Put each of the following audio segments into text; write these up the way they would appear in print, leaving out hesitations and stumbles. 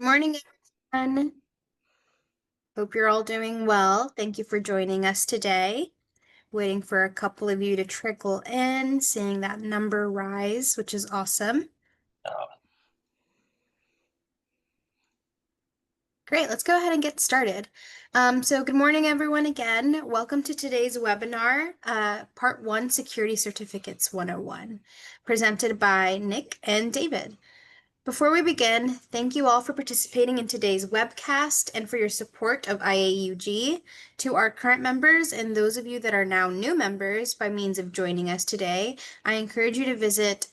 Morning, everyone. Hope you're all doing well. Thank you for joining us today. Waiting for a couple of you to trickle in, seeing that number rise, which is awesome. Great, let's go ahead and get started. Good morning, everyone, again. Welcome to today's webinar, Part 1, Security Certificates 101, presented by Nick and David. Before we begin, thank you all for participating in today's webcast and for your support of IAUG. To our current members and those of you that are now new members by means of joining us today, I encourage you to visit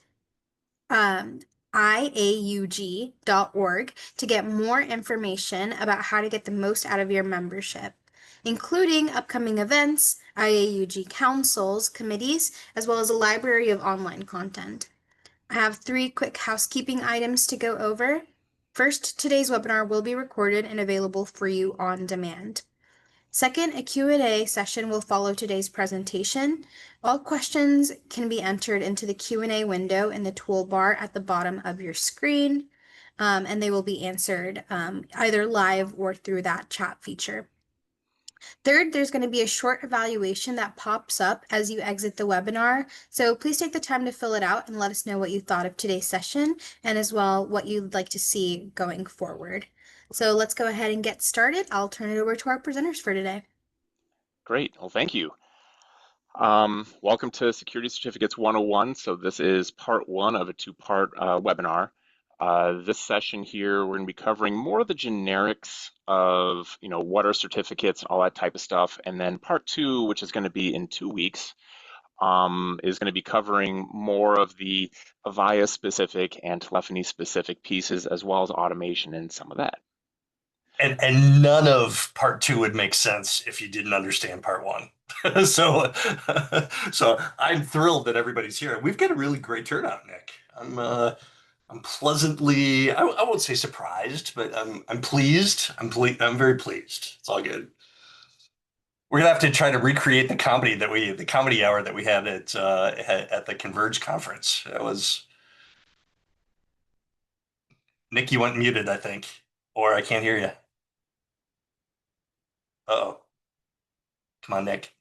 IAUG.org to get more information about how to get the most out of your membership, including upcoming events, IAUG councils, committees, as well as a library of online content. I have 3 quick housekeeping items to go over. First, today's webinar will be recorded and available for you on demand. Second, a Q&A session will follow today's presentation. All questions can be entered into the Q&A window in the toolbar at the bottom of your screen, and they will be answered either live or through that chat feature. Third, there's going to be a short evaluation that pops up as you exit the webinar. So please take the time to fill it out and let us know what you thought of today's session and as well what you'd like to see going forward. So let's go ahead and get started. I'll turn it over to our presenters for today. Great. Well, thank you. Welcome to Security Certificates 101. So this is part 1 of a 2-part webinar. This session here, we're going to be covering more of the generics of, what are certificates, all that type of stuff. And then part 2, which is going to be in 2 weeks, is going to be covering more of the Avaya specific and telephony specific pieces, as well as automation and some of that. And none of part 2 would make sense if you didn't understand part 1. so I'm thrilled that everybody's here. We've got a really great turnout, Nick. I'm pleasantly, I won't say surprised, but I'm pleased. I'm very pleased. It's all good. We're gonna have to try to recreate the comedy hour that we had at the Converge conference. It was Nick, you went muted, I think, or I can't hear you. Uh-oh. Come on, Nick.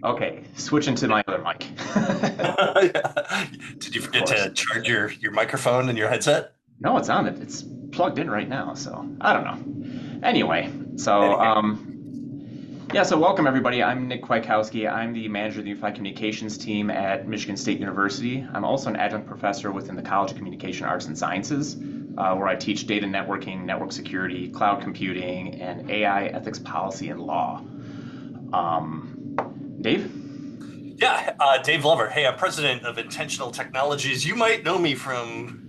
Okay, switching to my other mic. Did you forget to charge your microphone and your headset? No, it's on. It's plugged in right now, so I don't know. Anyway, so so welcome everybody. I'm Nick Kwiatkowski. I'm the manager of the Unified Communications team at Michigan State University. I'm also an adjunct professor within the College of Communication Arts and Sciences, where I teach data networking, network security, cloud computing, and AI ethics policy and law. Dave? Yeah, Dave Lover. Hey, I'm president of Intentional Technologies. You might know me from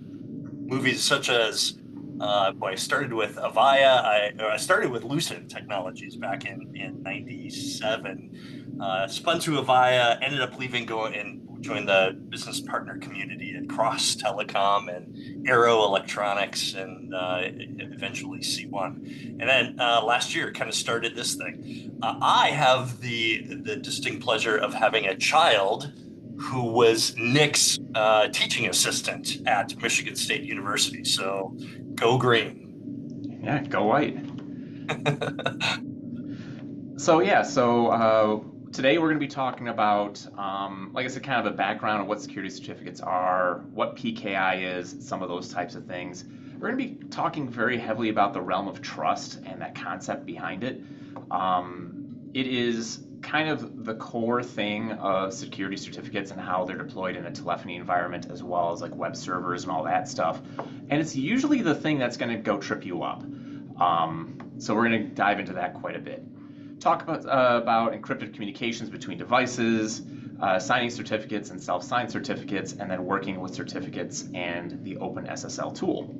movies such as, I started with Avaya. I started with Lucent Technologies back in 97. Spun to Avaya, ended up leaving, and joined the business partner community at Cross Telecom and Aero Electronics, and eventually C1. And then last year, kind of started this thing. I have the distinct pleasure of having a child who was Nick's teaching assistant at Michigan State University. So go green. Yeah, go white. So today we're going to be talking about, like I said, kind of a background of what security certificates are, what PKI is, some of those types of things. We're going to be talking very heavily about the realm of trust and that concept behind it. It is kind of the core thing of security certificates and how they're deployed in a telephony environment, as well as like web servers and all that stuff. And it's usually the thing that's going to go trip you up. So we're going to dive into that quite a bit. Talk about encrypted communications between devices, signing certificates and self-signed certificates, and then working with certificates and the Open SSL tool.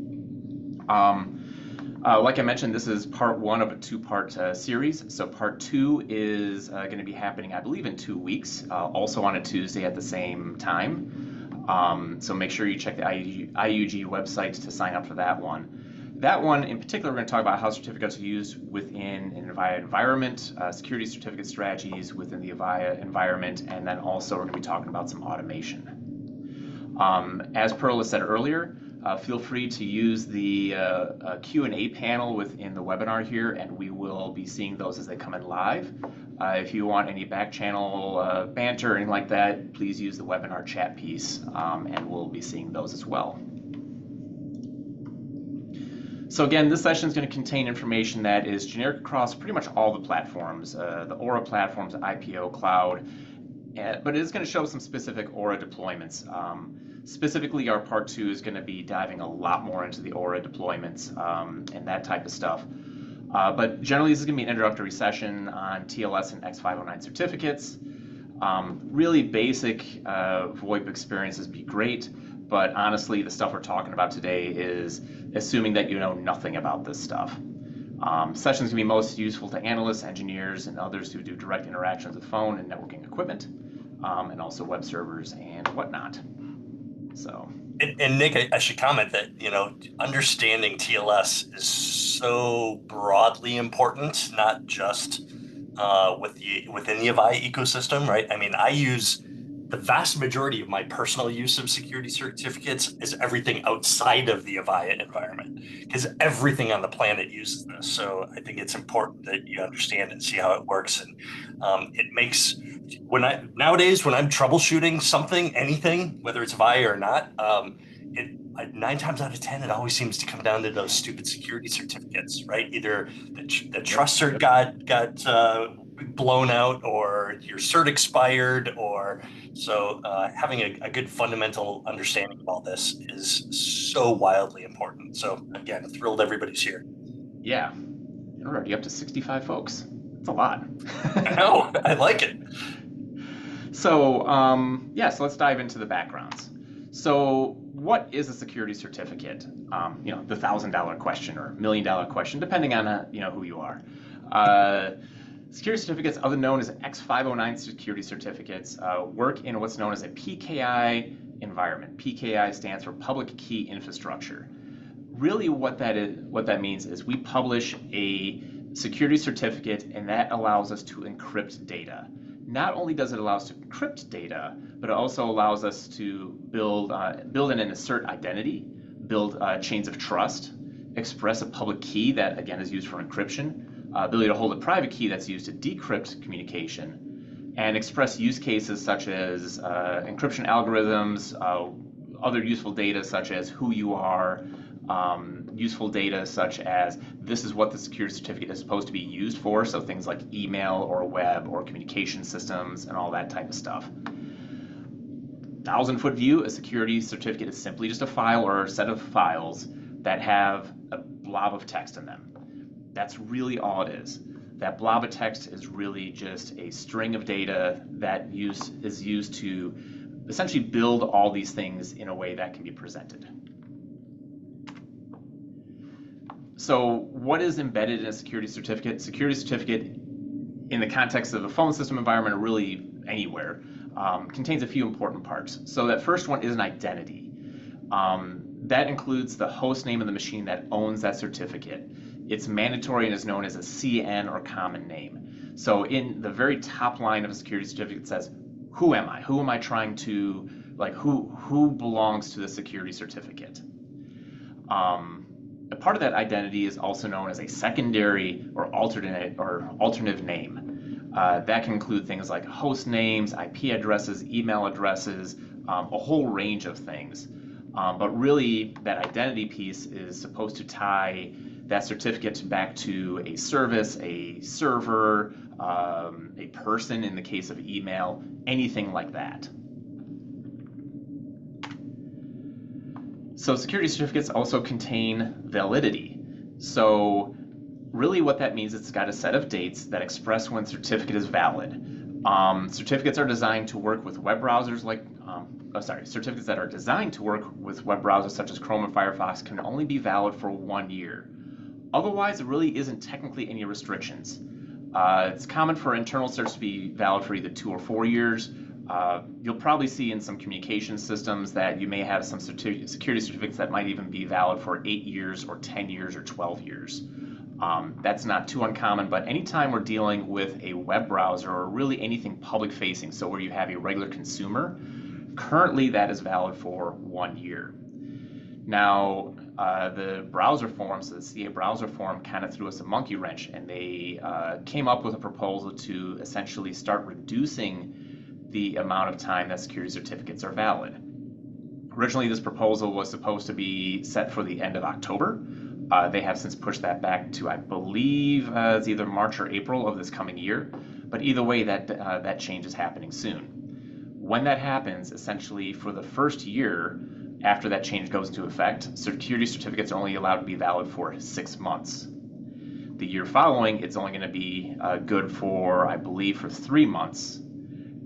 Like I mentioned, this is part 1 of a 2-part series. So part 2 is going to be happening, I believe, in 2 weeks, also on a Tuesday at the same time. So make sure you check the IUG website to sign up for that one. That one in particular, we're going to talk about how certificates are used within an Avaya environment, security certificate strategies within the Avaya environment, and then also we're going to be talking about some automation. As Pearl has said earlier, Feel free to use the Q&A panel within the webinar here, and we will be seeing those as they come in live. If you want any back channel banter or anything like that, please use the webinar chat piece, and we'll be seeing those as well. So again, this session is going to contain information that is generic across pretty much all the platforms, the Aura platforms, IPO, cloud, but it is going to show some specific Aura deployments. Specifically, our part 2 is going to be diving a lot more into the Aura deployments and that type of stuff. But generally, this is going to be an introductory session on TLS and X509 certificates. Really basic VoIP experiences be great, but honestly, the stuff we're talking about today is assuming that you know nothing about this stuff. Sessions can be most useful to analysts, engineers, and others who do direct interactions with phone and networking equipment, and also web servers and whatnot. So. And Nick, I should comment that, understanding TLS is so broadly important, not just within the Avaya ecosystem, right? I mean, I use the vast majority of my personal use of security certificates is everything outside of the Avaya environment, because everything on the planet uses this. So I think it's important that you understand and see how it works. And it makes nowadays when I'm troubleshooting something, anything, whether it's Avaya or not, 9 times out of 10, it always seems to come down to those stupid security certificates, right? Either the trust cert got blown out, or your cert expired, or so having a good fundamental understanding of all this is so wildly important. So again, thrilled everybody's here. Yeah, and we're already up to 65 folks. It's a lot. I know, I like it. So so let's dive into the backgrounds. So what is a security certificate? The $1,000 question or $1 million question, depending on who you are. Security certificates, other known as X509 security certificates, work in what's known as a PKI environment. PKI stands for Public Key Infrastructure. Really, what that means is we publish a security certificate, and that allows us to encrypt data. Not only does it allow us to encrypt data, but it also allows us to build and assert identity, build chains of trust, express a public key that, again, is used for encryption, ability to hold a private key that's used to decrypt communication, and express use cases such as encryption algorithms, other useful data such as who you are, useful data such as this is what the security certificate is supposed to be used for, so things like email or web or communication systems and all that type of stuff. 1,000-foot view, a security certificate is simply just a file or a set of files that have a blob of text in them. That's really all it is. That blob of text is really just a string of data that is used to essentially build all these things in a way that can be presented. So what is embedded in a security certificate? Security certificate, in the context of a phone system environment or really anywhere, contains a few important parts. So that first one is an identity. That includes the host name of the machine that owns that certificate. It's mandatory and is known as a CN or common name. So in the very top line of a security certificate, it says, who am I? Who am I trying to, who belongs to the security certificate? A part of that identity is also known as a secondary or alternative name. That can include things like host names, IP addresses, email addresses, a whole range of things. But really, that identity piece is supposed to tie that certificate back to a service, a server, a person in the case of email, anything like that. So security certificates also contain validity. So really what that means is it's got a set of dates that express when certificate is valid. Certificates are designed to work with web browsers certificates that are designed to work with web browsers such as Chrome and Firefox can only be valid for 1 year. Otherwise, there really isn't technically any restrictions. It's common for internal certs to be valid for either 2 or 4 years. You'll probably see in some communication systems that you may have some security certificates that might even be valid for 8 years or 10 years or 12 years. That's not too uncommon, but anytime we're dealing with a web browser or really anything public facing, so where you have a regular consumer, currently that is valid for 1 year. Now, the browser forum, so the CA browser forum, kind of threw us a monkey wrench, and they came up with a proposal to essentially start reducing the amount of time that security certificates are valid. Originally, this proposal was supposed to be set for the end of October. They have since pushed that back to, I believe, it's either March or April of this coming year. But either way, that change is happening soon. When that happens, essentially for the first year after that change goes into effect, security certificates are only allowed to be valid for 6 months. The year following, it's only going to be good for, I believe, for 3 months,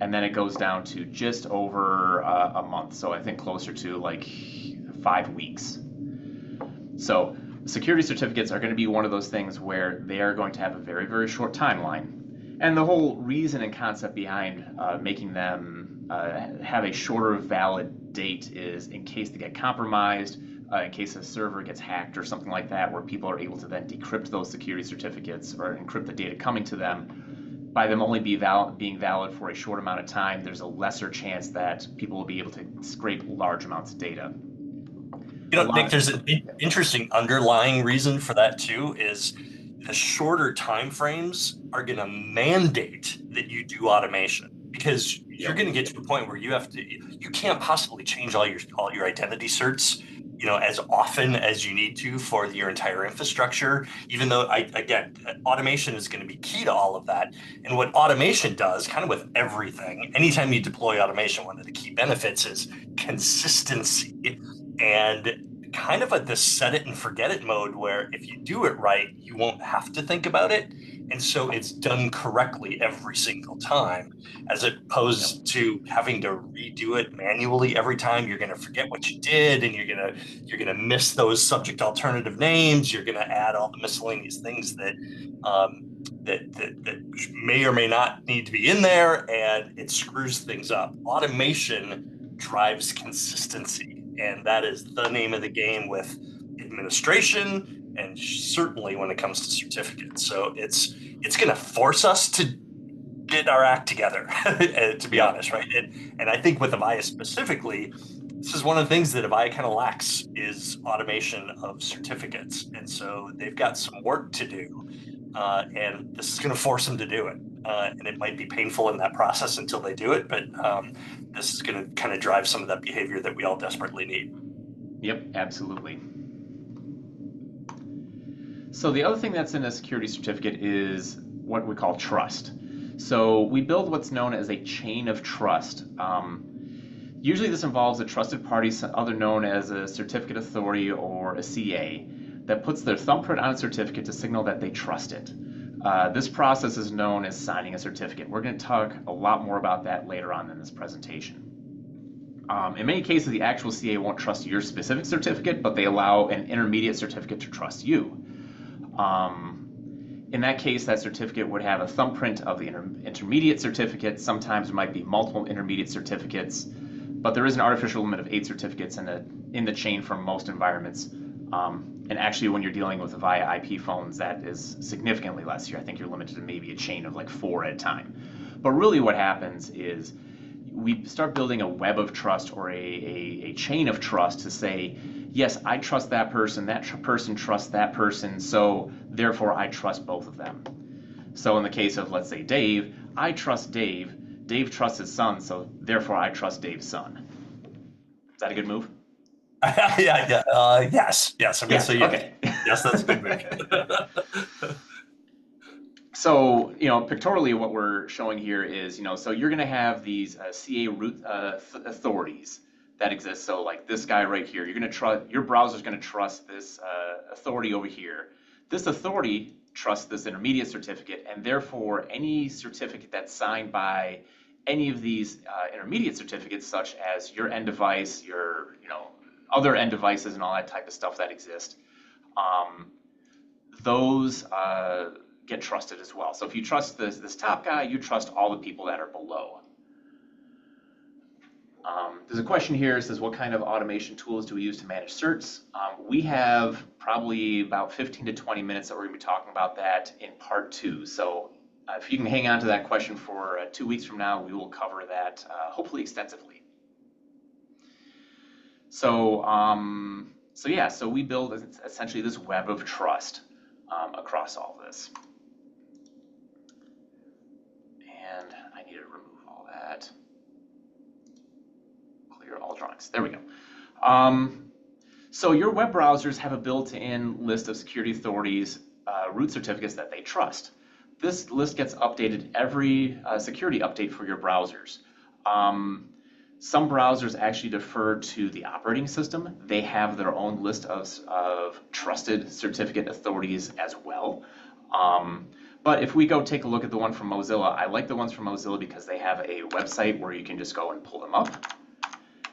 and then it goes down to just over a month. So I think closer to like 5 weeks. So security certificates are going to be one of those things where they are going to have a very, very short timeline. And the whole reason and concept behind making them have a shorter valid date is in case they get compromised, in case a server gets hacked or something like that, where people are able to then decrypt those security certificates or encrypt the data coming to them. By them only being valid for a short amount of time, there's a lesser chance that people will be able to scrape large amounts of data. You know, Nick, there's an interesting underlying reason for that too, is the shorter time frames are going to mandate that you do automation because you're going to get to a point where you can't possibly change all your identity certs, as often as you need to for your entire infrastructure, even though again, automation is going to be key to all of that. And what automation does kind of with everything, anytime you deploy automation, one of the key benefits is consistency and kind of the set it and forget it mode where if you do it right, you won't have to think about it. And so it's done correctly every single time, as opposed to having to redo it manually every time. You're going to forget what you did, and you're gonna miss those subject alternative names. You're going to add all the miscellaneous things that may or may not need to be in there, and it screws things up. Automation drives consistency, and that is the name of the game with administration and certainly when it comes to certificates. So it's going to force us to get our act together, to be honest, right? And I think with Avaya specifically, this is one of the things that Avaya kind of lacks is automation of certificates. And so they've got some work to do, and this is going to force them to do it. And it might be painful in that process until they do it, but this is going to kind of drive some of that behavior that we all desperately need. Yep, absolutely. So the other thing that's in a security certificate is what we call trust. So we build what's known as a chain of trust. Usually this involves a trusted party, other known as a certificate authority or a CA, that puts their thumbprint on a certificate to signal that they trust it. This process is known as signing a certificate. We're going to talk a lot more about that later on in this presentation. In many cases, the actual CA won't trust your specific certificate, but they allow an intermediate certificate to trust you. In that case, that certificate would have a thumbprint of the intermediate certificate. Sometimes there might be multiple intermediate certificates, but there is an artificial limit of 8 certificates in the chain for most environments. And actually, when you're dealing with Avaya IP phones, that is significantly less here. I think you're limited to maybe a chain of like 4 at a time. But really what happens is we start building a web of trust or a chain of trust to say, yes, I trust that person person trusts that person, so therefore I trust both of them. So in the case of, let's say, Dave, I trust Dave, Dave trusts his son, so therefore I trust Dave's son. Is that a good move? Yes. I'm going to say yes. Okay. Yes, that's a good move. So, pictorially what we're showing here is, so you're going to have these CA root authorities that exist. So like this guy right here, your browser's going to trust this authority over here. This authority trusts this intermediate certificate, and therefore any certificate that's signed by any of these intermediate certificates, such as your end device, your other end devices and all that type of stuff that exist, those get trusted as well. So if you trust this top guy, you trust all the people that are below. There's a question here. It says, what kind of automation tools do we use to manage certs? We have probably about 15 to 20 minutes that we're going to be talking about that in part 2. So if you can hang on to that question for 2 weeks from now, we will cover that hopefully extensively. So So yeah, so we build essentially this web of trust across all this. And I need to remove all that. Clear all drawings. There we go. So your web browsers have a built-in list of security authorities, root certificates that they trust. This list gets updated every security update for your browsers. Some browsers actually defer to the operating system. They have their own list of trusted certificate authorities as well. But if we go take a look at the one from Mozilla, I like the ones from Mozilla because they have a website where you can just go and pull them up.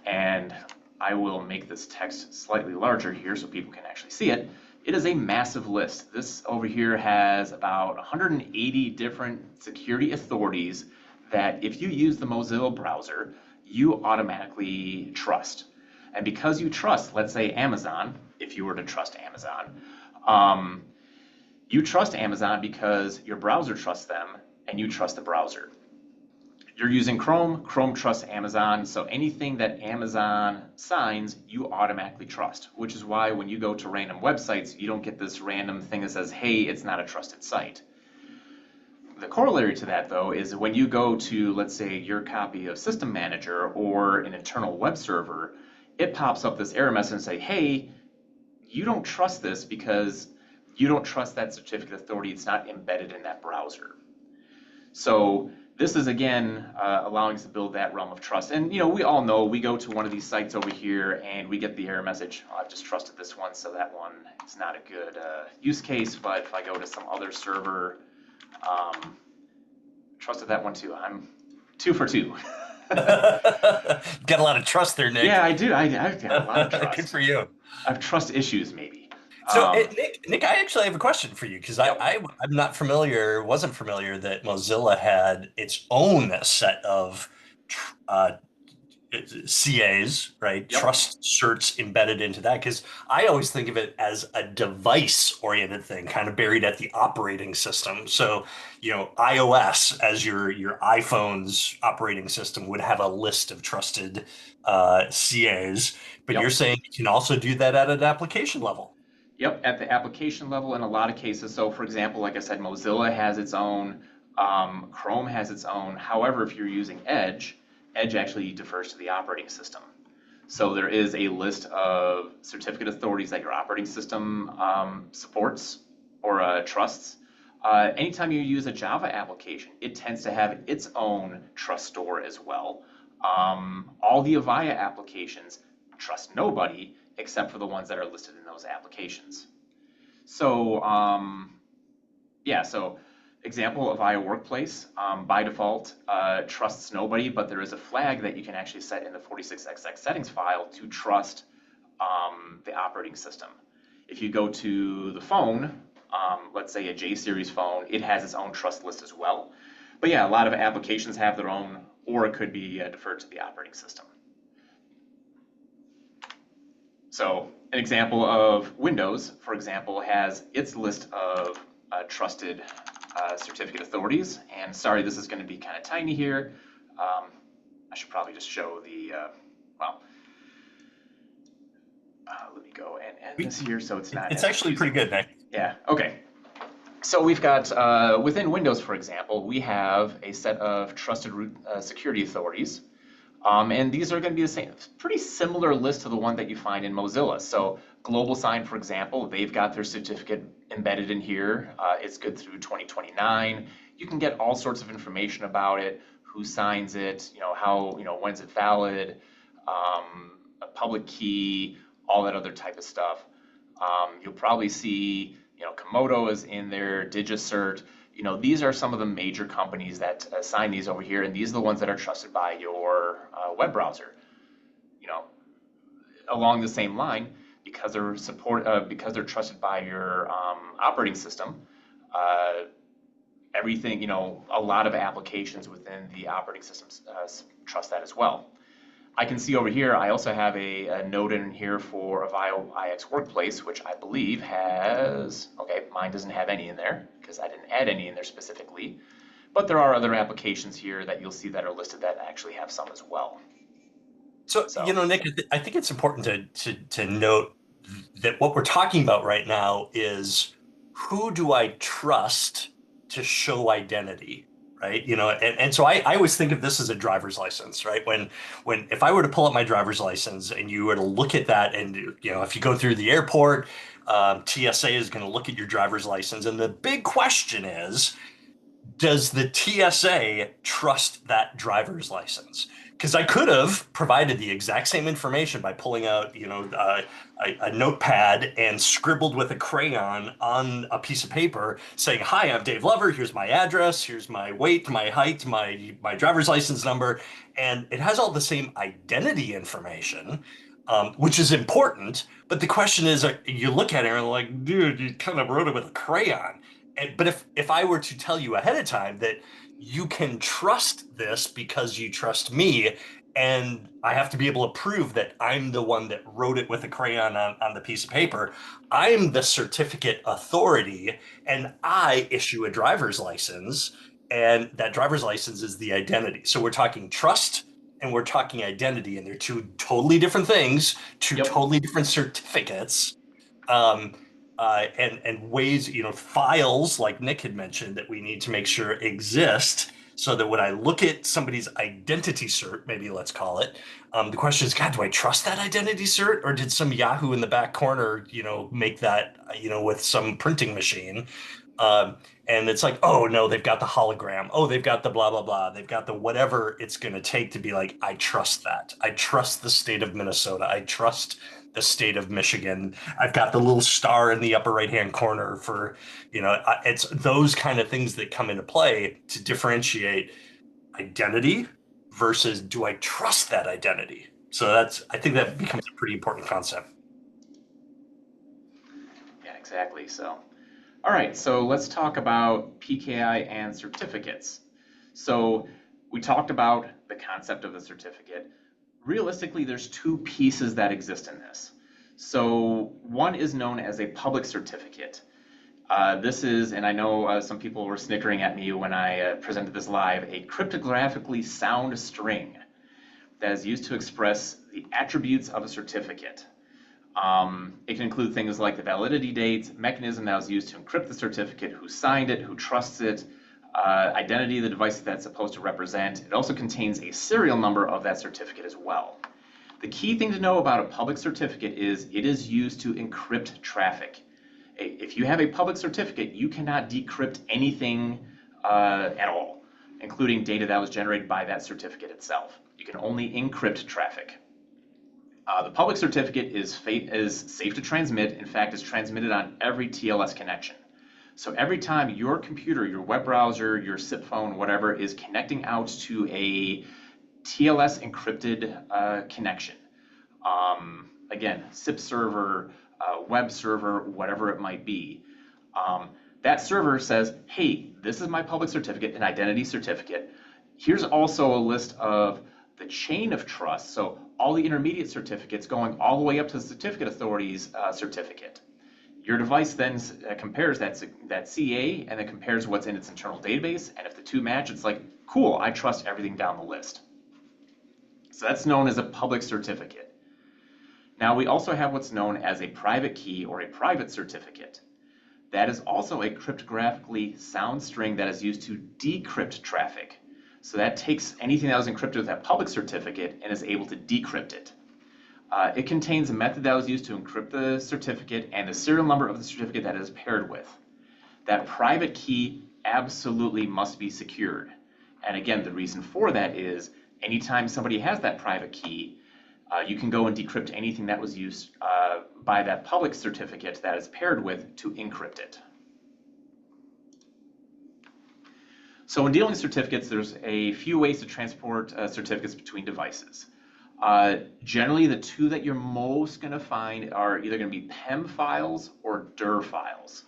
And I will make this text slightly larger here so people can actually see it. It is a massive list. This over here has about 180 different security authorities that if you use the Mozilla browser, you automatically trust. And because you trust, let's say Amazon, if you were to trust Amazon, you trust Amazon because your browser trusts them and you trust the browser. You're using Chrome, Chrome trusts Amazon, so anything that Amazon signs, you automatically trust, which is why when you go to random websites, you don't get this random thing that says, hey, it's not a trusted site. The corollary to that, though, is when you go to, let's say, your copy of System Manager or an internal web server, it pops up this error message and say, hey, you don't trust this because you don't trust that certificate authority. It's not embedded in that browser. So this is, again, allowing us to build that realm of trust. And, we all know we go to one of these sites over here and we get the error message, oh, I've just trusted this one, so that one is not a good use case. But if I go to some other server, trusted that one too. I'm 2 for 2. Got a lot of trust there, Nick. Yeah, I do. I've got a lot of trust. Good for you. I have trust issues, maybe. So, Nick, I actually have a question for you because Yep. I'm not familiar, wasn't familiar that Mozilla had its own set of uh, CAs, right? Yep. Trust certs embedded into that because I always think of it as a device-oriented thing, kind of buried at the operating system. So, iOS as your iPhone's operating system would have a list of trusted CAs, but Yep. you're saying you can also do that at an application level. Yep, at the application level in a lot of cases. So for example, like I said, Mozilla has its own, Chrome has its own. However, if you're using Edge, Edge actually defers to the operating system. So there is a list of certificate authorities that your operating system supports or trusts. Anytime you use a Java application, it tends to have its own trust store as well. All the Avaya applications trust nobody except for the ones that are listed in those applications. So yeah, so example of Avaya Workplace, by default, trusts nobody, but there is a flag that you can actually set in the 46xx settings file to trust the operating system. If you go to the phone, let's say a J-series phone, it has its own trust list as well. But yeah, a lot of applications have their own, or it could be deferred to the operating system. So an example of Windows, for example, has its list of trusted certificate authorities. And sorry, this is going to be kind of tiny here. I should probably just show the, let me go and end this here so it's not. It's actually pretty good, Nick. Yeah, okay. So we've got, within Windows, for example, we have a set of trusted root security authorities. And these are going to be the same, pretty similar list to the one that you find in Mozilla. So Global Sign, for example, they've got their certificate embedded in here. It's good through 2029. You can get all sorts of information about it, who signs it, how, when's it valid, a public key, all that other type of stuff. You'll probably see, Komodo is in there, DigiCert. These are some of the major companies that sign these over here, and these are the ones that are trusted by your web browser. Along the same line, because they're trusted by your operating system, everything, a lot of applications within the operating systems trust that as well. I can see over here, I also have a note in here for Avaya IX Workplace, which I believe has, okay, mine doesn't have any in there because I didn't add any in there specifically. But there are other applications here that you'll see that are listed that actually have some as well. So Nick, I think it's important to note that what we're talking about right now is who do I trust to show identity, right? And so I always think of this as a driver's license, right? When if I were to pull up my driver's license and you were to look at that, and if you go through the airport, TSA is going to look at your driver's license, and the big question is, does the TSA trust that driver's license? Because I could have provided the exact same information by pulling out, a notepad and scribbled with a crayon on a piece of paper saying, "Hi, I'm Dave Lover. Here's my address. Here's my weight, my height, my driver's license number," and it has all the same identity information, which is important. But the question is, you look at it and like, dude, you kind of wrote it with a crayon. But if I were to tell you ahead of time that you can trust this because you trust me, and I have to be able to prove that I'm the one that wrote it with a crayon on the piece of paper, I'm the certificate authority, and I issue a driver's license, and that driver's license is the identity. So we're talking trust and we're talking identity, and they're two totally different things, two Yep. totally different certificates. Um, and ways, files like Nick had mentioned that we need to make sure exist so that when I look at somebody's identity cert, maybe let's call it, the question is, God, do I trust that identity cert, or did some Yahoo in the back corner, make that, with some printing machine? Um, and it's like, oh no, they've got the hologram. Oh, they've got the blah, blah, blah. They've got the whatever it's going to take to be like, I trust that. I trust the state of Minnesota. I trust the state of Michigan. I've got the little star in the upper right hand corner for, it's those kind of things that come into play to differentiate identity versus, do I trust that identity? So I think that becomes a pretty important concept. Yeah, exactly. So, all right, so let's talk about PKI and certificates. So, we talked about the concept of the certificate. Realistically, there's two pieces that exist in this. So, one is known as a public certificate. This is, and I know some people were snickering at me when I presented this live, a cryptographically sound string that is used to express the attributes of a certificate. It can include things like the validity date, mechanism that was used to encrypt the certificate, who signed it, who trusts it, identity of the device that's supposed to represent. It also contains a serial number of that certificate as well. The key thing to know about a public certificate is it is used to encrypt traffic. If you have a public certificate, you cannot decrypt anything at all, including data that was generated by that certificate itself. You can only encrypt traffic. The public certificate is safe to transmit. In fact, it's transmitted on every TLS connection. So every time your computer, your web browser, your SIP phone, whatever, is connecting out to a TLS encrypted connection, again, SIP server, web server, whatever it might be, that server says, hey, this is my public certificate, an identity certificate. Here's also a list of the chain of trust, so all the intermediate certificates going all the way up to the certificate authority's certificate. Your device then compares that CA and then compares what's in its internal database, and if the two match, it's like, cool, I trust everything down the list. So that's known as a public certificate. Now we also have what's known as a private key or a private certificate. That is also a cryptographically sound string that is used to decrypt traffic. So that takes anything that was encrypted with that public certificate and is able to decrypt it. It contains a method that was used to encrypt the certificate and the serial number of the certificate that it is paired with. That private key absolutely must be secured. And again, the reason for that is anytime somebody has that private key, you can go and decrypt anything that was used by that public certificate that is paired with to encrypt it. So when dealing with certificates, there's a few ways to transport certificates between devices. Generally, the two that you're most going to find are either going to be PEM files or DIR files.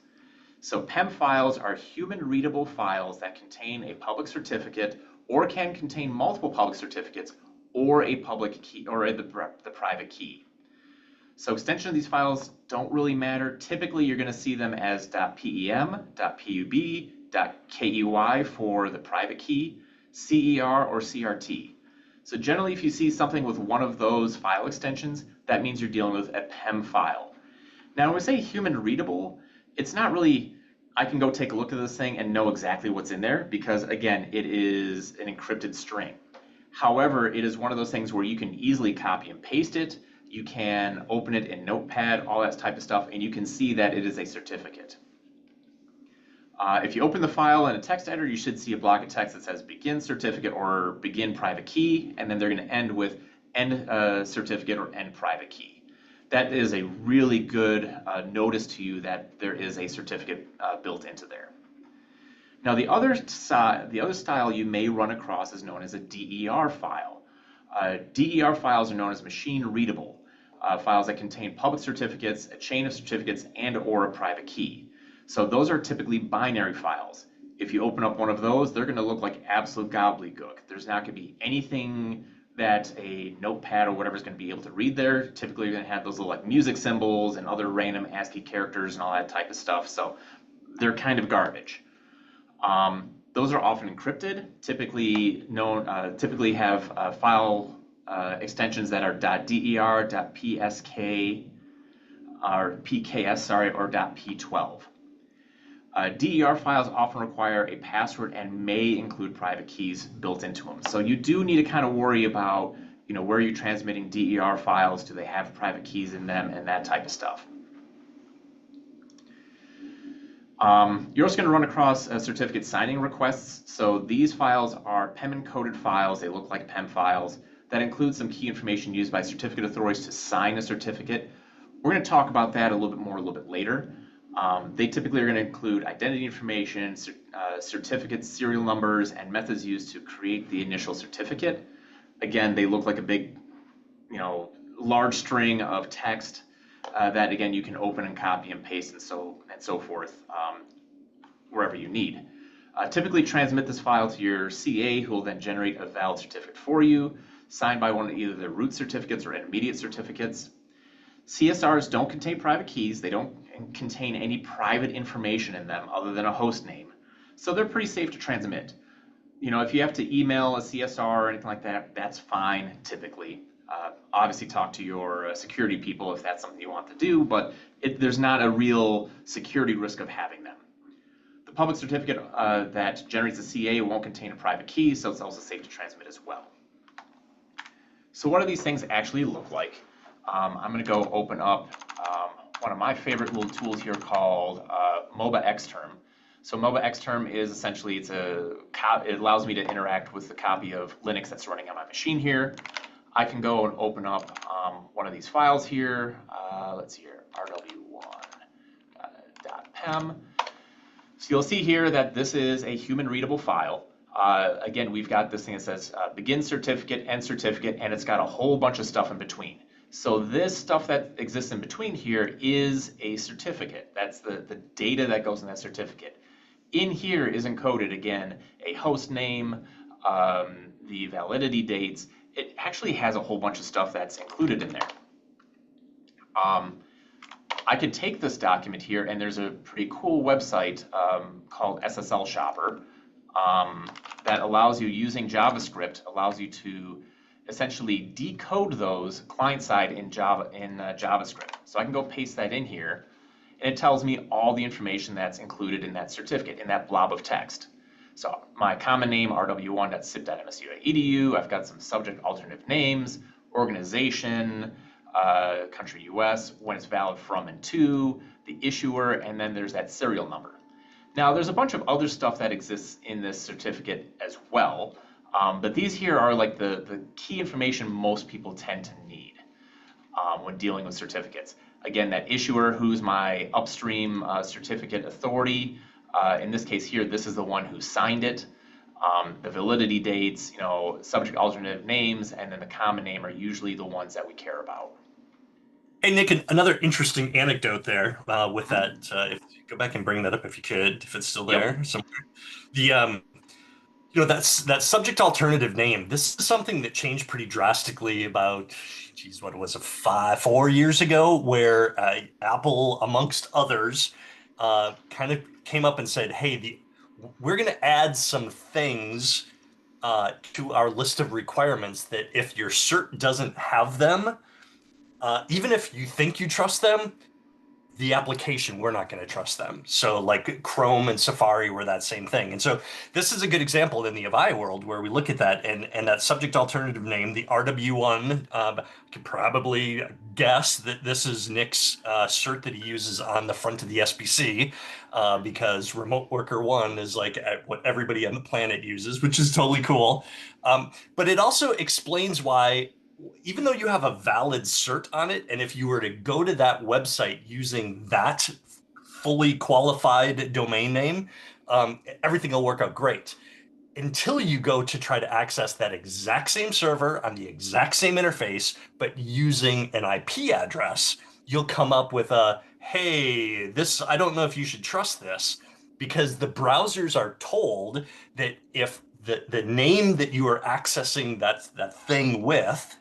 So PEM files are human-readable files that contain a public certificate or can contain multiple public certificates or a public key or the private key. So extension of these files don't really matter. Typically, you're going to see them as .pem, .pub, .key for the private key, CER, or CRT. So generally, if you see something with one of those file extensions, that means you're dealing with a PEM file. Now, when we say human readable, it's not really, I can go take a look at this thing and know exactly what's in there because, again, it is an encrypted string. However, it is one of those things where you can easily copy and paste it. You can open it in Notepad, all that type of stuff, and you can see that it is a certificate. If you open the file in a text editor, you should see a block of text that says begin certificate or begin private key, and then they're going to end with end certificate or end private key. That is a really good notice to you that there is a certificate built into there. Now the other style you may run across is known as a DER file. DER files are known as machine readable files that contain public certificates, a chain of certificates, and or a private key. So those are typically binary files. If you open up one of those, they're going to look like absolute gobbledygook. There's not going to be anything that a notepad or whatever is going to be able to read there. Typically, you're going to have those little like music symbols and other random ASCII characters and all that type of stuff. So they're kind of garbage. Those are often encrypted. Typically have file extensions that are .der, .psk, or .pks, sorry, or .p12. DER files often require a password and may include private keys built into them. So you do need to kind of worry about, where you're transmitting DER files. Do they have private keys in them and that type of stuff? You're also going to run across certificate signing requests. So these files are PEM encoded files. They look like PEM files that include some key information used by certificate authorities to sign a certificate. We're going to talk about that a little bit later. They typically are going to include identity information, certificate serial numbers, and methods used to create the initial certificate. Again, they look like a big, large string of text that, again, you can open and copy and paste and so forth wherever you need. Typically transmit this file to your CA, who will then generate a valid certificate for you, signed by one of either the root certificates or intermediate certificates. CSRs don't contain private keys. They don't contain any private information in them other than a host name. So they're pretty safe to transmit. If you have to email a CSR or anything like that, that's fine typically. Obviously talk to your security people if that's something you want to do, but there's not a real security risk of having them. The public certificate that generates a CA won't contain a private key, so it's also safe to transmit as well. So what do these things actually look like? I'm going to go open up one of my favorite little tools here called MOBA Xterm. So MOBA Xterm is essentially, it allows me to interact with the copy of Linux that's running on my machine here. I can go and open up one of these files here. Let's see here, rw1.pem. So you'll see here that this is a human readable file. Again, we've got this thing that says begin certificate, end certificate, and it's got a whole bunch of stuff in between. So this stuff that exists in between here is a certificate. That's the data that goes in that certificate. In here is encoded, again, a host name, the validity dates. It actually has a whole bunch of stuff that's included in there. I could take this document here, and there's a pretty cool website called SSL Shopper that allows you, using JavaScript, allows you to essentially decode those client-side in JavaScript. So I can go paste that in here, and it tells me all the information that's included in that certificate, in that blob of text. So my common name, rw1.sip.msu.edu. I've got some subject alternative names, organization, country US, when it's valid from and to, the issuer, and then there's that serial number. Now there's a bunch of other stuff that exists in this certificate as well, but these here are like the key information most people tend to need when dealing with certificates. Again, that issuer, who's my upstream certificate authority. In this case here, this is the one who signed it. The validity dates, subject alternative names, and then the common name are usually the ones that we care about. Hey, Nick, another interesting anecdote there with that. If you go back and bring that up, if you could, if it's still there Yep. somewhere. The that subject alternative name. This is something that changed pretty drastically about, geez, what was it, 4 years ago, where Apple, amongst others, kind of came up and said, "Hey, we're going to add some things to our list of requirements that if your cert doesn't have them, even if you think you trust them, the application, we're not going to trust them. So like Chrome and Safari were that same thing. And so this is a good example in the Avaya world where we look at that and that subject alternative name, the RW1, I could probably guess that this is Nick's cert that he uses on the front of the SBC because Remote Worker 1 is like what everybody on the planet uses, which is totally cool. But it also explains why even though you have a valid cert on it, and if you were to go to that website using that fully qualified domain name, everything will work out great until you go to try to access that exact same server on the exact same interface, but using an IP address, you'll come up with a, hey, this, I don't know if you should trust this, because the browsers are told that if the name that you are accessing that thing with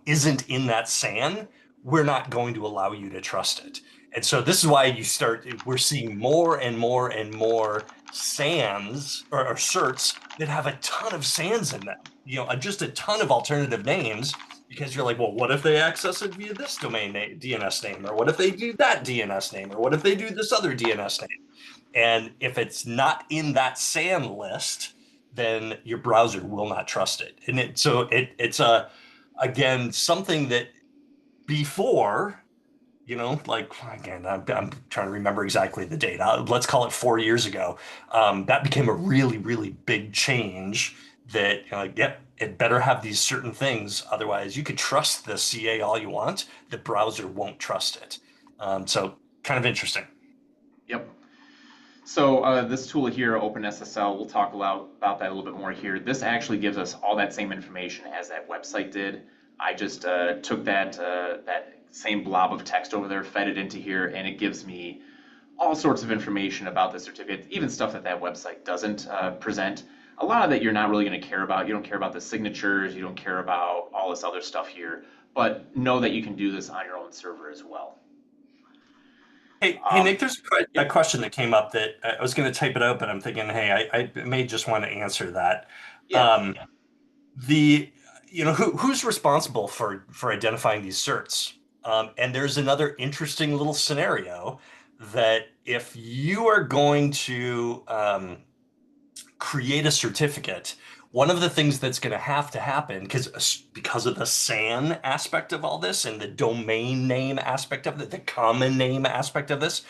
isn't in that SAN, we're not going to allow you to trust it. And so this is why we're seeing more and more and more SANs or certs that have a ton of SANs in them, just a ton of alternative names because you're like, well, what if they access it via this domain name, DNS name? Or what if they do that DNS name? Or what if they do this other DNS name? And if it's not in that SAN list, then your browser will not trust it. And it's again, something that before like again, I'm trying to remember exactly the date. Let's call it 4 years ago. That became a really, really big change that, like, yep, it better have these certain things. Otherwise, you could trust the CA all you want. The browser won't trust it. So kind of interesting. Yep. So this tool here, OpenSSL, we'll talk about that a little bit more here. This actually gives us all that same information as that website did. I just took that same blob of text over there, fed it into here, and it gives me all sorts of information about the certificate, even stuff that website doesn't present. A lot of that you're not really going to care about. You don't care about the signatures. You don't care about all this other stuff here. But know that you can do this on your own server as well. Hey, Nick, there's a Yep. question that came up that I was going to type it out, but I'm thinking, hey, I may just want to answer that. Yeah. Um, the who's responsible for identifying these certs? And there's another interesting little scenario that if you are going to create a certificate, one of the things that's going to happen because of the SAN aspect of all this and the domain name aspect of it, the common name aspect of this,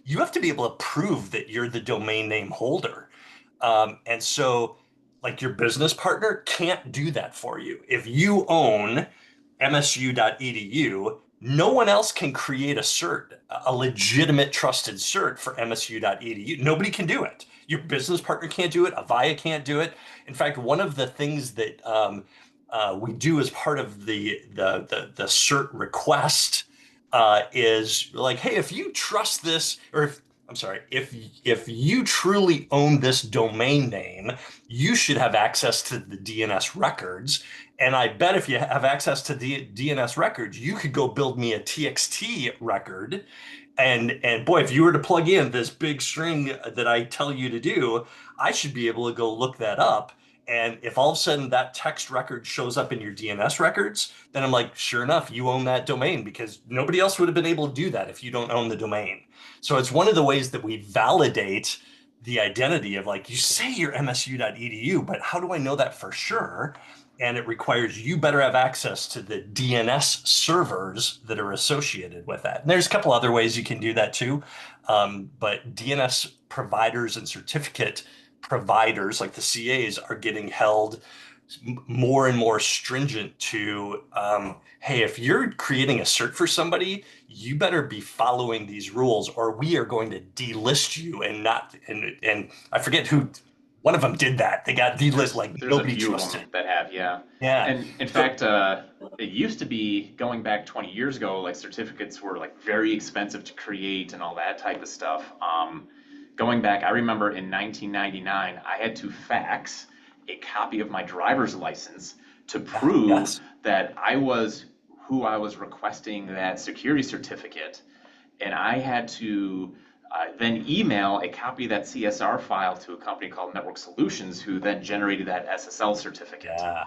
you have to be able to prove that you're the domain name holder. And so, like, your business partner can't do that for you. If you own msu.edu, no one else can create a cert, a legitimate trusted cert for msu.edu. Nobody can do it. Your business partner can't do it. Avaya can't do it. In fact, one of the things that we do as part of the cert request is like, hey, if you trust this, or if I'm sorry, if you truly own this domain name, you should have access to the DNS records. And I bet if you have access to the DNS records, you could go build me a TXT record. And boy, if you were to plug in this big string that I tell you to do, I should be able to go look that up. And if all of a sudden that text record shows up in your DNS records, then I'm like, sure enough, you own that domain because nobody else would have been able to do that if you don't own the domain. So it's one of the ways that we validate the identity of, like, you say you're msu.edu, but how do I know that for sure? And it requires you better have access to the DNS servers that are associated with that. And there's a couple other ways you can do that too. But DNS providers and certificate providers like the CAs are getting held more and more stringent to, hey, if you're creating a cert for somebody, you better be following these rules or we are going to delist you and not, and I forget who, one of them did that. They got delisted, like There's a nobody few of trusted. them that have, yeah. Yeah. And in So, fact, it used to be going back 20 years ago, like certificates were like very expensive to create and all that type of stuff. Going back, I remember in 1999, I had to fax a copy of my driver's license to prove yes. that I was who I was requesting that security certificate. And I had to then email a copy of that CSR file to a company called Network Solutions, who then generated that SSL certificate. Yeah.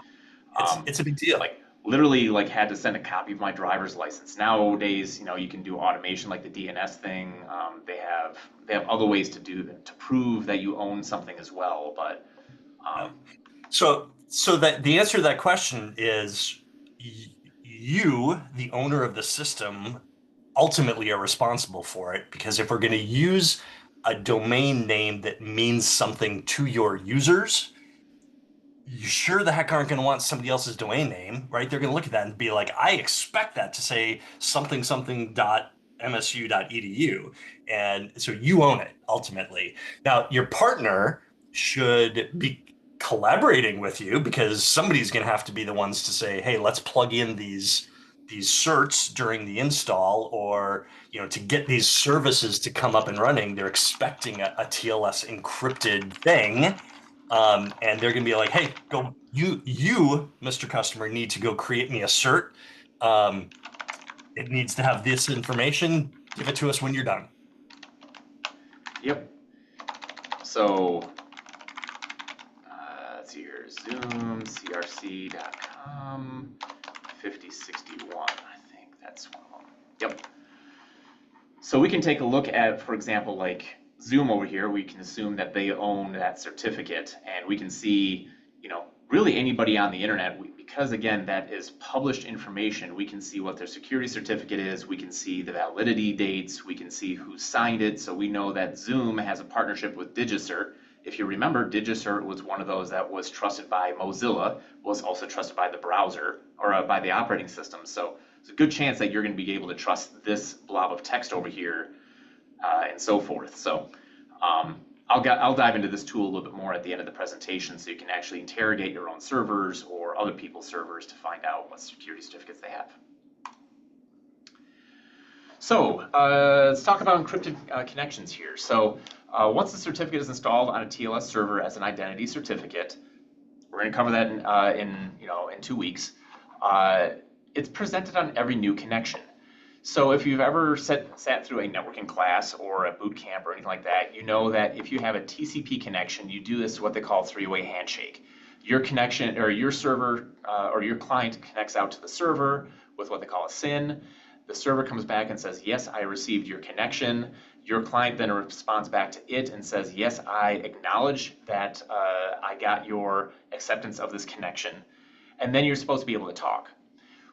It's a big deal. Like literally like had to send a copy of my driver's license. Nowadays, you can do automation like the DNS thing. They have other ways to do that to prove that you own something as well. But Yeah. um, So that the answer to that question is you, the owner of the system, ultimately are responsible for it because if we're going to use a domain name that means something to your users, you sure the heck aren't going to want somebody else's domain name, right? They're going to look at that and be like, I expect that to say something something dot msu dot edu. And so you own it ultimately. Now, your partner should be collaborating with you because somebody's going to have to be the ones to say, hey, let's plug in these certs during the install or to get these services to come up and running. They're expecting a TLS encrypted thing, and they're going to be like, "Hey, go you, Mr. Customer, need to go create me a cert. Um, it needs to have this information. Give it to us when you're done." yep. So let's see here. Zoom crc.com 5061. I think that's one of them. Yep. So we can take a look at, for example, like Zoom over here, we can assume that they own that certificate and we can see, really anybody on the internet, because again, that is published information, we can see what their security certificate is, we can see the validity dates, we can see who signed it, so we know that Zoom has a partnership with DigiCert. If you remember, DigiCert was one of those that was trusted by Mozilla, was also trusted by the browser, or by the operating system, so there's a good chance that you're going to be able to trust this blob of text over here, and so forth. So I'll dive into this tool a little bit more at the end of the presentation so you can actually interrogate your own servers or other people's servers to find out what security certificates they have. So let's talk about encrypted connections here. So once the certificate is installed on a TLS server as an identity certificate, we're going to cover that in 2 weeks. It's presented on every new connection. So if you've ever sat through a networking class or a boot camp or anything like that, you know that if you have a TCP connection, you do this what they call three-way handshake. Your connection or your server or your client connects out to the server with what they call a SYN. The server comes back and says, yes, I received your connection. Your client then responds back to it and says, yes, I acknowledge that I got your acceptance of this connection. And then you're supposed to be able to talk.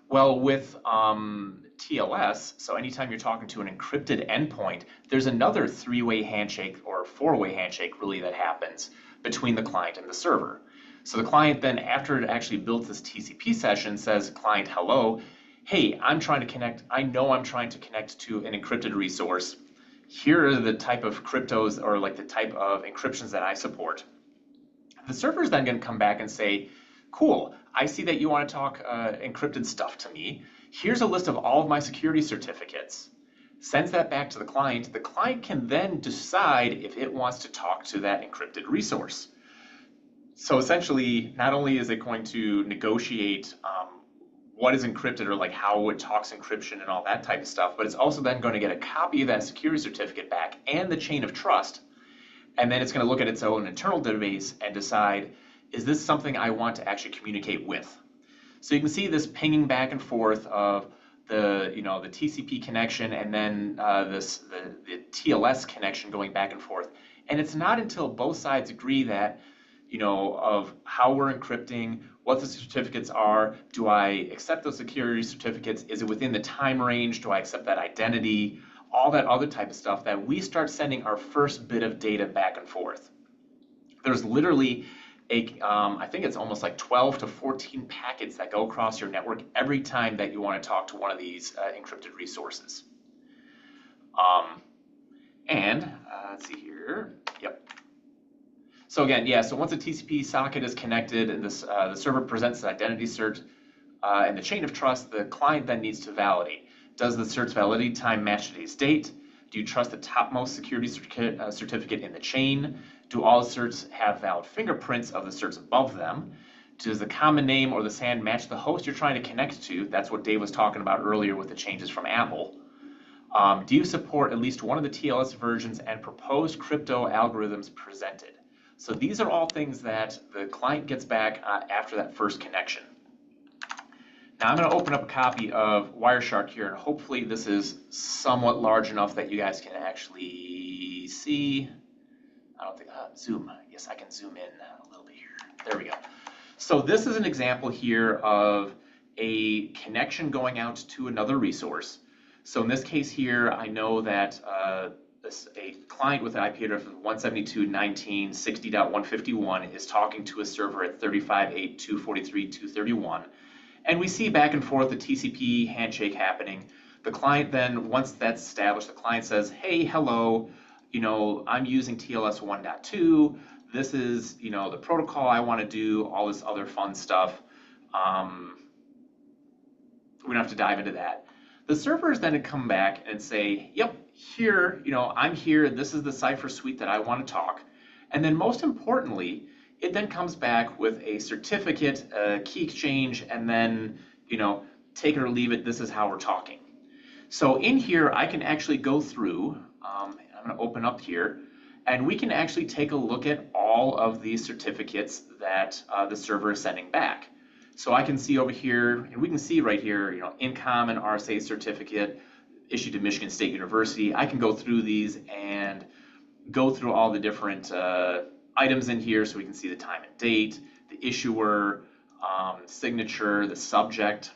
Well, with TLS, so anytime you're talking to an encrypted endpoint, there's another three-way handshake or four-way handshake really that happens between the client and the server. So the client then, after it actually builds this TCP session, says, client, hello, hey, I'm trying to connect, I know I'm trying to connect to an encrypted resource. Here are the type of cryptos or like the type of encryptions that I support. The server is then going to come back and say, cool, I see that you want to talk encrypted stuff to me. Here's a list of all of my security certificates. Sends that back to the client. The client can then decide if it wants to talk to that encrypted resource. So essentially, not only is it going to negotiate what is encrypted or like how it talks encryption and all that type of stuff, but it's also then going to get a copy of that security certificate back and the chain of trust. And then it's going to look at its own internal database and decide, is this something I want to actually communicate with? So you can see this pinging back and forth of the TCP connection and then the TLS connection going back and forth. And it's not until both sides agree that, of how we're encrypting, what the certificates are, do I accept those security certificates, is it within the time range, do I accept that identity, all that other type of stuff, that we start sending our first bit of data back and forth. There's literally I think it's almost like 12 to 14 packets that go across your network every time that you want to talk to one of these encrypted resources. Let's see here. Yep. So again, yeah, so once a TCP socket is connected and the server presents the identity cert and the chain of trust, the client then needs to validate. Does the cert's validity time match today's date? Do you trust the topmost security certificate in the chain? Do all certs have valid fingerprints of the certs above them? Does the common name or the SAN match the host you're trying to connect to? That's what Dave was talking about earlier with the changes from Apple. Do you support at least one of the TLS versions and proposed crypto algorithms presented? So these are all things that the client gets back after that first connection. Now I'm going to open up a copy of Wireshark here, and hopefully this is somewhat large enough that you guys can actually see. I don't think, zoom. Yes, I can zoom in a little bit here. There we go. So this is an example here of a connection going out to another resource. So in this case here, I know that a client with an IP address of 172.19.60.151 is talking to a server at 35.8.243.231. And we see back and forth the TCP handshake happening. The client then, once that's established, the client says, hey, hello, I'm using TLS 1.2. This is, the protocol I want to do, all this other fun stuff. We don't have to dive into that. The servers then come back and say, yep, here, I'm here. This is the cipher suite that I want to talk. And then most importantly, it then comes back with a certificate, a key exchange, and then, take it or leave it. This is how we're talking. So in here, I can actually go through, I'm going to open up here, and we can actually take a look at all of these certificates that the server is sending back. So I can see over here, and we can see right here, INCOM and RSA certificate issued to Michigan State University. I can go through these and go through all the different items in here so we can see the time and date, the issuer, signature, the subject.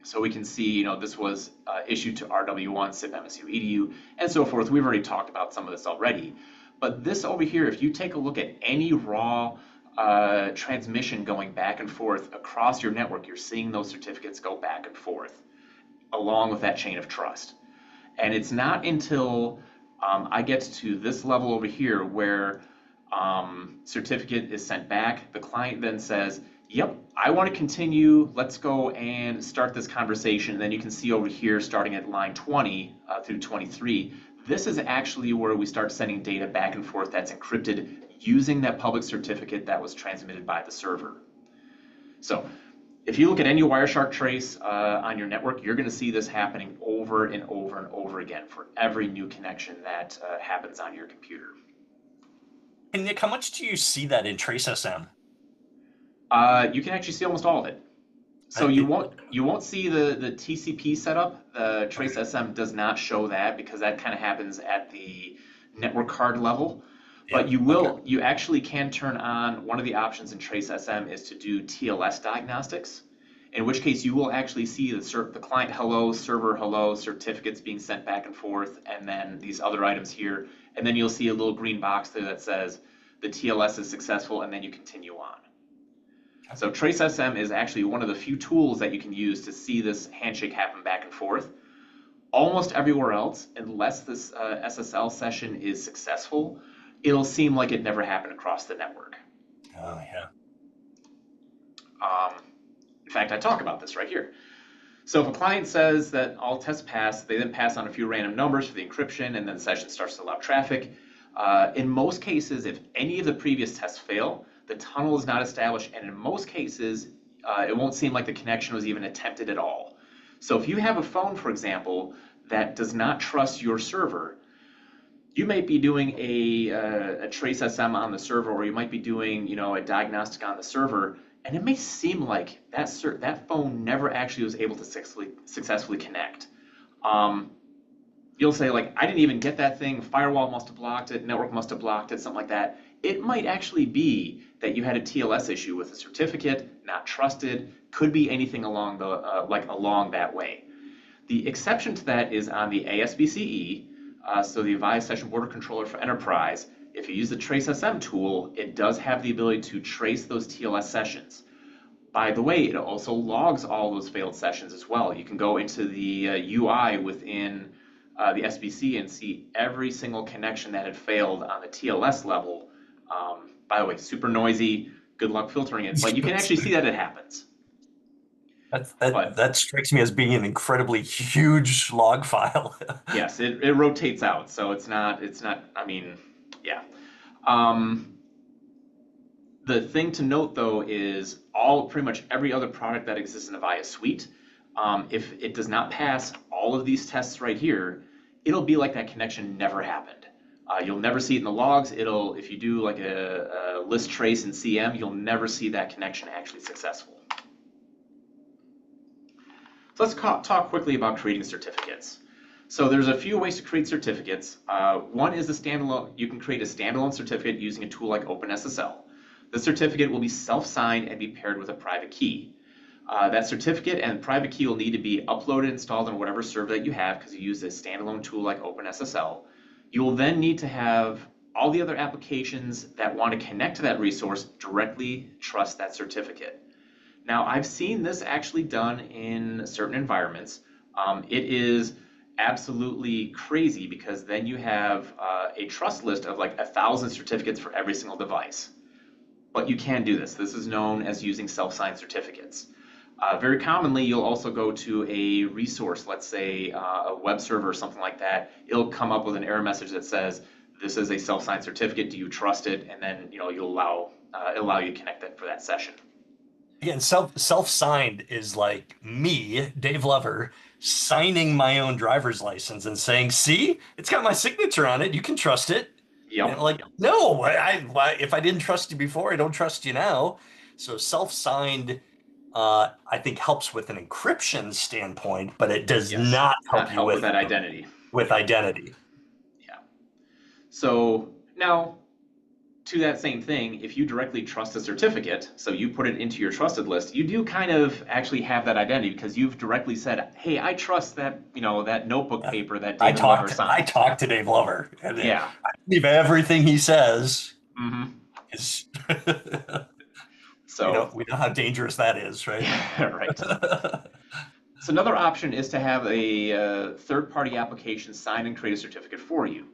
So we can see, this was issued to RW1, SIP, MSU, EDU, and so forth. We've already talked about some of this already. But this over here, if you take a look at any raw transmission going back and forth across your network, you're seeing those certificates go back and forth along with that chain of trust. And it's not until I get to this level over here where certificate is sent back, the client then says, yep, I want to continue, let's go and start this conversation. Then you can see over here, starting at line 20 through 23, this is actually where we start sending data back and forth that's encrypted using that public certificate that was transmitted by the server. So if you look at any Wireshark trace on your network, you're going to see this happening over and over and over again for every new connection that happens on your computer. And Nick, how much do you see that in TraceSM? You can actually see almost all of it. So you won't see the TCP setup. The TraceSM does not show that because that kind of happens at the network card level. But you will, okay. You actually can turn on, one of the options in TraceSM is to do TLS diagnostics, in which case you will actually see the client hello, server hello, certificates being sent back and forth, and then these other items here. And then you'll see a little green box there that says the TLS is successful, and then you continue on. So TraceSM is actually one of the few tools that you can use to see this handshake happen back and forth. Almost everywhere else, unless this SSL session is successful, it'll seem like it never happened across the network. Oh, yeah. In fact, I talk about this right here. So if a client says that all tests pass, they then pass on a few random numbers for the encryption, and then the session starts to allow traffic. In most cases, if any of the previous tests fail, the tunnel is not established, and in most cases, it won't seem like the connection was even attempted at all. So if you have a phone, for example, that does not trust your server, you might be doing a TraceSM on the server, or you might be doing, a diagnostic on the server, and it may seem like that phone never actually was able to successfully connect. You'll say, like, I didn't even get that thing, firewall must have blocked it, network must have blocked it, something like that. It might actually be that you had a TLS issue with a certificate, not trusted, could be anything along along that way. The exception to that is on the ASBCE, so the Avaya Session Border Controller for Enterprise. If you use the TraceSM tool, it does have the ability to trace those TLS sessions. By the way, it also logs all those failed sessions as well. You can go into the UI within the SBC and see every single connection that had failed on the TLS level. By the way, super noisy, good luck filtering it, but you can actually see that it happens. That strikes me as being an incredibly huge log file. Yes, it rotates out, so it's not, I mean, yeah. The thing to note though is pretty much every other product that exists in the Avaya suite, if it does not pass all of these tests right here, it'll be like that connection never happened. You'll never see it in the logs. If you do like a list trace in CM, you'll never see that connection actually successful. let's talk quickly about creating certificates. So there's a few ways to create certificates. One is a standalone. You can create a standalone certificate using a tool like OpenSSL. The certificate will be self-signed and be paired with a private key. That certificate and private key will need to be uploaded and installed on whatever server that you have because you use a standalone tool like OpenSSL. You will then need to have all the other applications that want to connect to that resource directly trust that certificate. Now, I've seen this actually done in certain environments. It is absolutely crazy because then you have a trust list of like 1,000 certificates for every single device. But you can do this. This is known as using self-signed certificates. Very commonly, you'll also go to a resource, let's say a web server or something like that. It'll come up with an error message that says, "This is a self-signed certificate. Do you trust it?" And then you'll allow you to connect that for that session. Again, self-signed is like me, Dave Lover, signing my own driver's license and saying, "See, it's got my signature on it. You can trust it." And Yep. like, no, if I didn't trust you before, I don't trust you now. So self-signed, I think helps with an encryption standpoint, but it does Yes. not help Not you help with that identity. with identity. Yeah. So now, to that same thing, if you directly trust a certificate, so you put it into your trusted list, you do kind of actually have that identity because you've directly said, "Hey, I trust that, that notebook paper that David Weber I signed." talked to Dave Lover, and Yeah. I believe everything he says Hmm. is, So, we know how dangerous that is, right? right. So another option is to have a third-party application sign and create a certificate for you.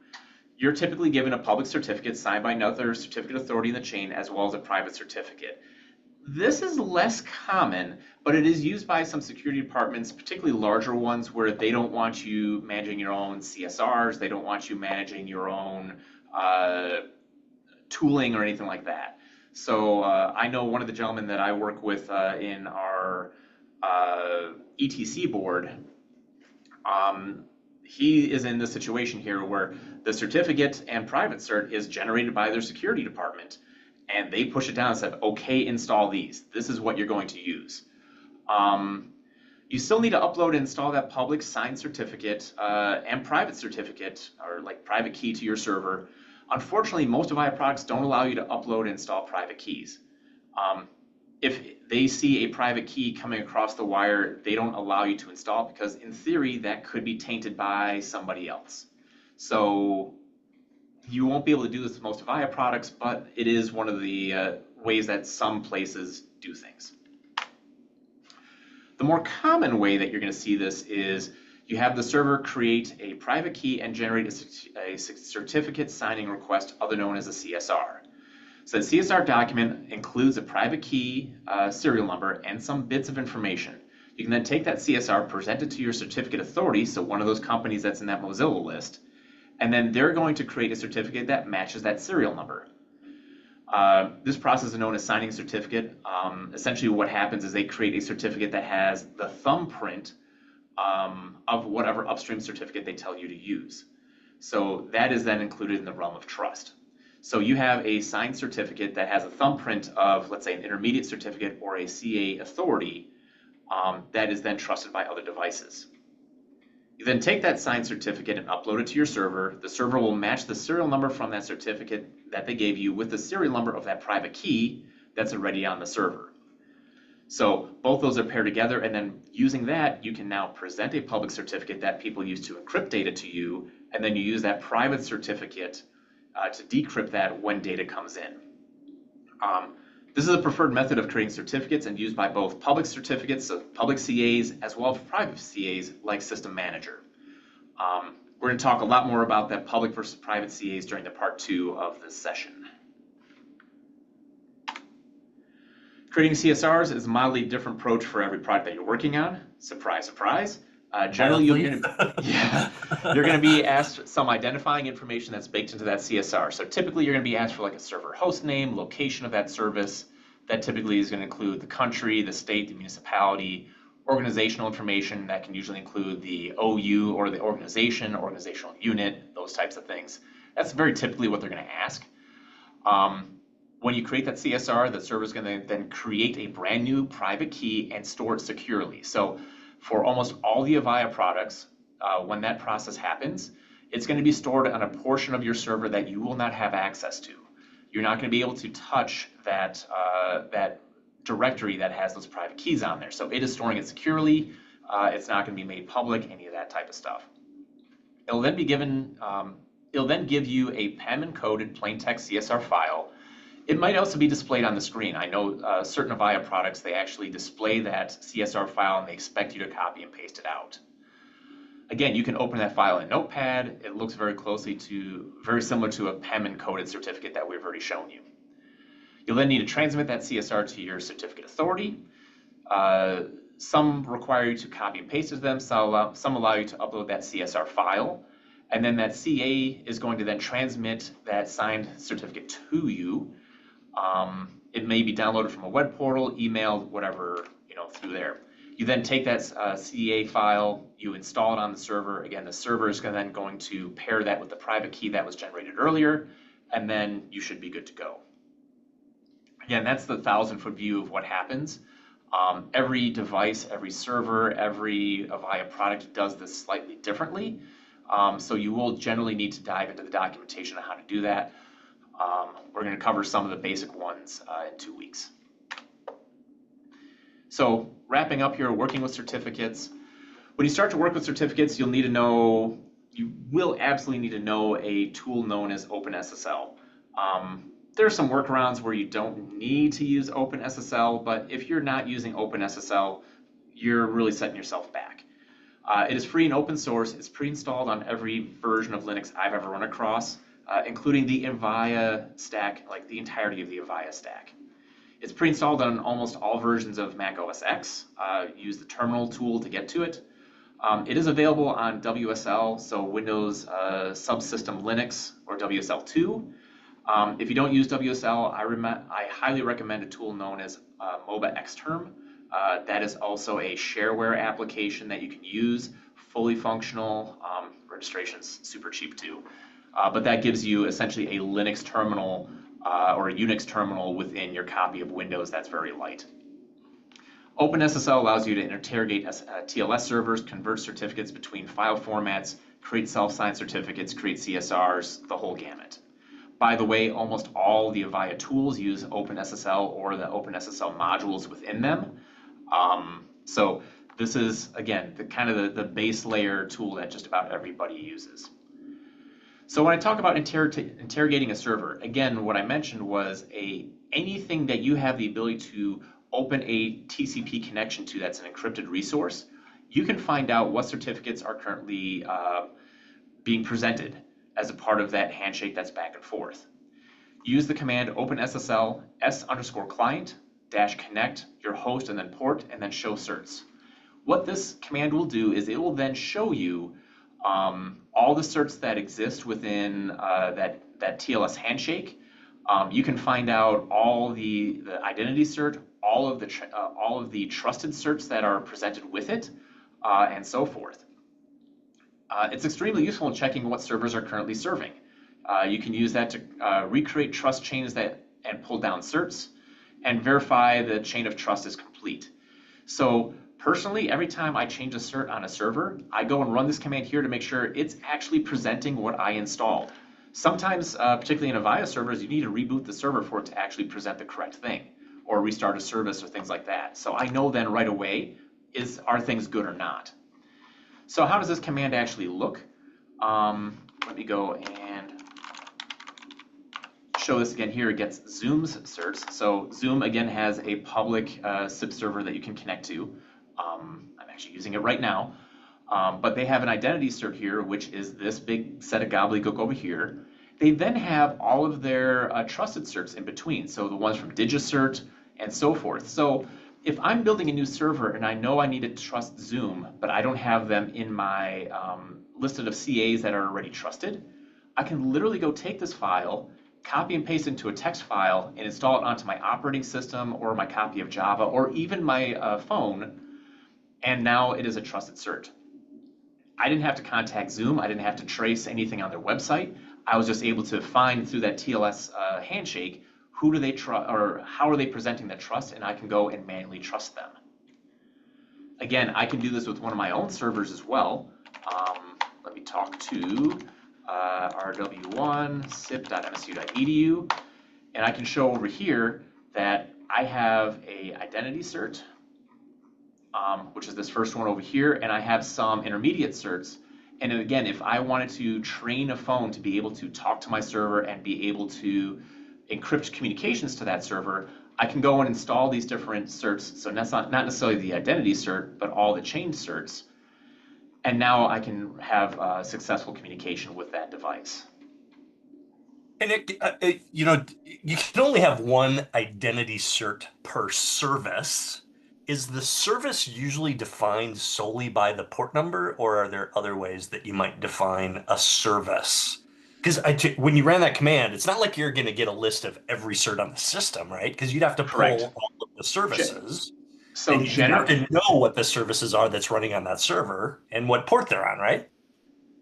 You're typically given a public certificate signed by another certificate authority in the chain as well as a private certificate. This is less common, but it is used by some security departments, particularly larger ones, where they don't want you managing your own CSRs, they don't want you managing your own uh, tooling or anything like that. So I know one of the gentlemen that I work with in our ETC board. He is in this situation here where the certificate and private cert is generated by their security department, and they push it down and said, "Okay, install these. This is what you're going to use." Um, you still need to upload and install that public signed certificate and private certificate, or like private key to your server. Unfortunately, most Avaya products don't allow you to upload and install private keys. Um, if they see a private key coming across the wire, they don't allow you to install it because in theory that could be tainted by somebody else. So you won't be able to do this with most Avaya products, but it is one of the ways that some places do things. The more common way that you're going to see this is you have the server create a private key and generate a certificate signing request, other known as a CSR. So the CSR document includes a private key serial number and some bits of information. You can then take that CSR, present it to your certificate authority, so one of those companies that's in that Mozilla list, and then they're going to create a certificate that matches that serial number. This process is known as signing a certificate. Essentially what happens is they create a certificate that has the thumbprint of whatever upstream certificate they tell you to use. So that is then included in the realm of trust. So you have a signed certificate that has a thumbprint of, let's say, an intermediate certificate or a CA authority that is then trusted by other devices. You then take that signed certificate and upload it to your server. The server will match the serial number from that certificate that they gave you with the serial number of that private key that's already on the server. So both those are paired together, and then using that, you can now present a public certificate that people use to encrypt data to you, and then you use that private certificate to decrypt that when data comes in. This is a preferred method of creating certificates and used by both public certificates, so public CAs, as well as private CAs like System Manager. We're going to talk a lot more about that public versus private CAs during the part 2 of this session. Creating CSRs is a mildly different approach for every product that you're working on. Surprise, surprise. Generally, you're going to be asked some identifying information that's baked into that CSR. So typically, you're going to be asked for like a server host name, location of that service. That typically is going to include the country, the state, the municipality, organizational information. That can usually include the OU or the organization, organizational unit, those types of things. That's very typically what they're going to ask. When you create that CSR, the server is going to then create a brand new private key and store it securely. So For almost all the Avaya products, when that process happens, it's going to be stored on a portion of your server that you will not have access to. You're not going to be able to touch that directory that has those private keys on there. So it is storing it securely. It's not going to be made public, any of that type of stuff. It'll then give you a PEM encoded plain text CSR file. It might also be displayed on the screen. I know certain Avaya products, they actually display that CSR file and they expect you to copy and paste it out. Again, you can open that file in Notepad. It looks very similar to a PEM encoded certificate that we've already shown you. You'll then need to transmit that CSR to your certificate authority. Some require you to copy and paste them. Some allow you to upload that CSR file. And then that CA is going to then transmit that signed certificate to you. It may be downloaded from a web portal, emailed, whatever, through there. You then take that CA file, you install it on the server. Again, the server is then going to pair that with the private key that was generated earlier, and then you should be good to go. Again, that's the 1,000-foot view of what happens. Every device, every server, every Avaya product does this slightly differently. So you will generally need to dive into the documentation on how to do that. We're going to cover some of the basic ones in 2 weeks. So wrapping up here, working with certificates. When you start to work with certificates, you will absolutely need to know a tool known as OpenSSL. There are some workarounds where you don't need to use OpenSSL, but if you're not using OpenSSL, you're really setting yourself back. It is free and open source. It's pre-installed on every version of Linux I've ever run across, including the Avaya stack, like the entirety of the Avaya stack. It's pre-installed on almost all versions of Mac OS X. Use the terminal tool to get to it. It is available on WSL, so Windows Subsystem Linux or WSL2. If you don't use WSL, I highly recommend a tool known as MOBA Xterm. That is also a shareware application that you can use, fully functional. Registration's super cheap too. But that gives you essentially a Linux terminal or a Unix terminal within your copy of Windows that's very light. OpenSSL allows you to interrogate TLS servers, convert certificates between file formats, create self-signed certificates, create CSRs, the whole gamut. By the way, almost all the Avaya tools use OpenSSL or the OpenSSL modules within them. So this is, again, the base layer tool that just about everybody uses. So when I talk about interrogating a server, again, what I mentioned was anything that you have the ability to open a TCP connection to that's an encrypted resource, you can find out what certificates are currently being presented as a part of that handshake that's back and forth. Use the command OpenSSL s_client -connect your host and then port and then show certs. What this command will do is it will then show you all the certs that exist within that TLS handshake. You can find out all the identity cert, all of the trusted certs that are presented with it, and so forth. It's extremely useful in checking what servers are currently serving. You can use that to recreate trust chains and pull down certs and verify the chain of trust is complete. So personally, every time I change a cert on a server, I go and run this command here to make sure it's actually presenting what I installed. Sometimes, particularly in Avaya servers, you need to reboot the server for it to actually present the correct thing, or restart a service or things like that. So I know then right away, are things good or not? So how does this command actually look? Let me go and show this again here. It gets Zoom's certs. So Zoom again has a public SIP server that you can connect to. I'm actually using it right now. But they have an identity cert here, which is this big set of gobbledygook over here. They then have all of their trusted certs in between. So the ones from DigiCert and so forth. So if I'm building a new server and I know I need to trust Zoom, but I don't have them in my listed of CAs that are already trusted, I can literally go take this file, copy and paste into a text file, and install it onto my operating system or my copy of Java or even my phone, and now it is a trusted cert. I didn't have to contact Zoom. I didn't have to trace anything on their website. I was just able to find through that TLS handshake who do they trust or how are they presenting that trust, and I can go and manually trust them. Again, I can do this with one of my own servers as well. Let me talk to rw1 sip.msu.edu, and I can show over here that I have a identity cert, which is this first one over here, and I have some intermediate certs. And again, if I wanted to train a phone to be able to talk to my server and be able to encrypt communications to that server, I can go and install these different certs. So that's not necessarily the identity cert, but all the change certs. And now I can have successful communication with that device. And you can only have one identity cert per service. Is the service usually defined solely by the port number, or are there other ways that you might define a service? Because when you ran that command, it's not like you're going to get a list of every cert on the system, right? Because you'd have to Correct. pull all of the services, So and you'd have to know what the services are that's running on that server and what port they're on, right?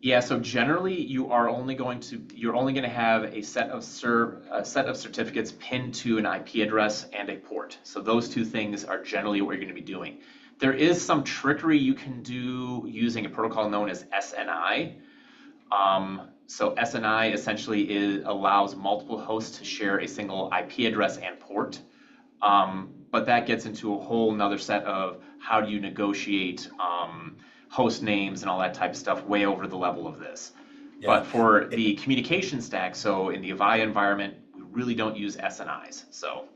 yeah, so generally you're only going to have a set of certificates pinned to an IP address and a port. So those two things are generally what you're going to be doing. There is some trickery you can do using a protocol known as SNI. So SNI essentially allows multiple hosts to share a single IP address and port. But that gets into a whole nother set of how do you negotiate host names and all that type of stuff way over the level of this. Yeah. But for the communication stack, so in the Avaya environment, we really don't use SNIs. So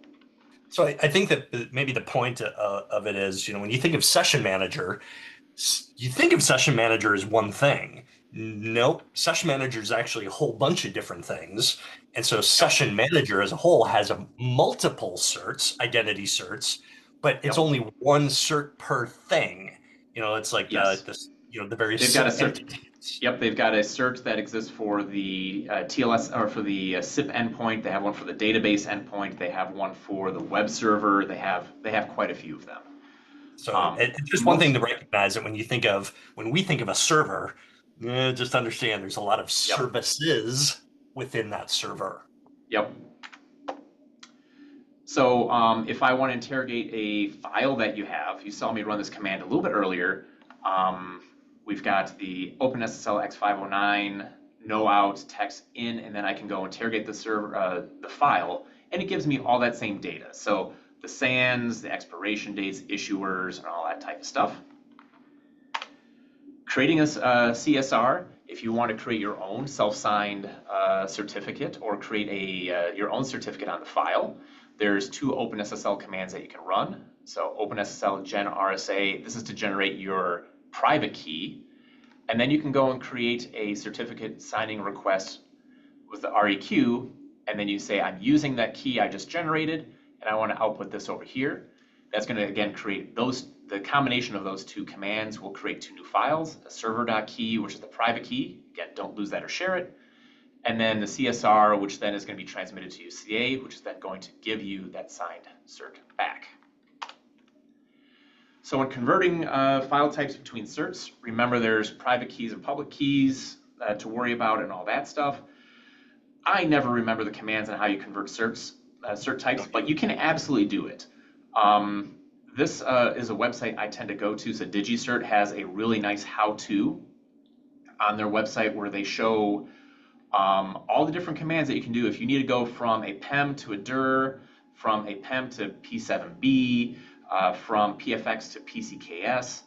I think that maybe the point of it is, when you think of session manager, you think of session manager as one thing. Nope, session manager is actually a whole bunch of different things. And so Yep, session manager as a whole has a multiple certs, identity certs, but it's yep, only one cert per thing. It's like yes. the various They've got a SIP cert. entities. Yep, they've got a cert that exists for the TLS or for the SIP endpoint. They have one for the database endpoint. They have one for the web server. They have quite a few of them. So it's just one thing Most. to recognize that when we think of a server, just understand there's a lot of Yep. services within that server. Yep. So if I want to interrogate a file that you saw me run this command a little bit earlier. Um, we've got the OpenSSL X509 no out text in, and then I can go interrogate the server, the file, and it gives me all that same data. So the SANs, the expiration dates, issuers, and all that type of stuff. Creating a CSR, if you want to create your own self-signed certificate or create your own certificate on the file, there's two OpenSSL commands that you can run. So OpenSSL gen RSA, this is to generate your private key. And then you can go and create a certificate signing request with the REQ, and then you say, I'm using that key I just generated, and I want to output this over here. That's going to, again, create the combination of those two commands will create two new files, a server.key, which is the private key. Again, don't lose that or share it. And then the CSR, which then is going to be transmitted to UCA, which is then going to give you that signed cert back. So when converting file types between certs, remember there's private keys and public keys to worry about and all that stuff. I never remember the commands on how you convert cert types, but you can absolutely do it. This is a website I tend to go to. So DigiCert has a really nice how-to on their website where they show all the different commands that you can do. If you need to go from a PEM to a DIR, from a PEM to P7B, from PFX to PCKS,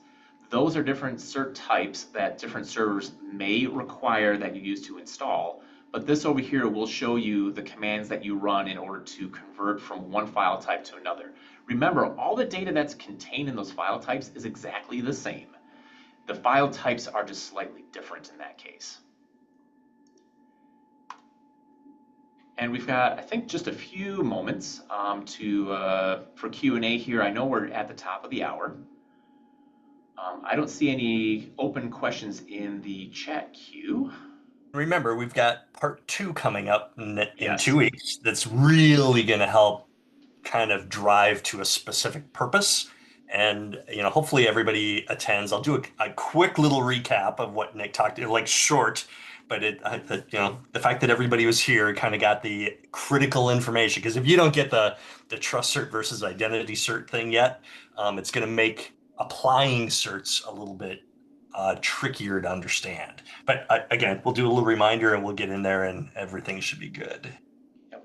those are different cert types that different servers may require that you use to install. But this over here will show you the commands that you run in order to convert from one file type to another. Remember, all the data that's contained in those file types is exactly the same. The file types are just slightly different in that case. And we've got, I think, just a few moments for Q&A here. I know we're at the top of the hour. I don't see any open questions in the chat queue. Remember, we've got part 2 coming up in Yes. 2 weeks that's really going to help kind of drive to a specific purpose. And, hopefully everybody attends. I'll do a quick little recap of what Nick talked, like short, but the fact that everybody was here kind of got the critical information. Because if you don't get the trust cert versus identity cert thing yet, it's going to make applying certs a little bit trickier to understand. But again, we'll do a little reminder and we'll get in there and everything should be good. Yep.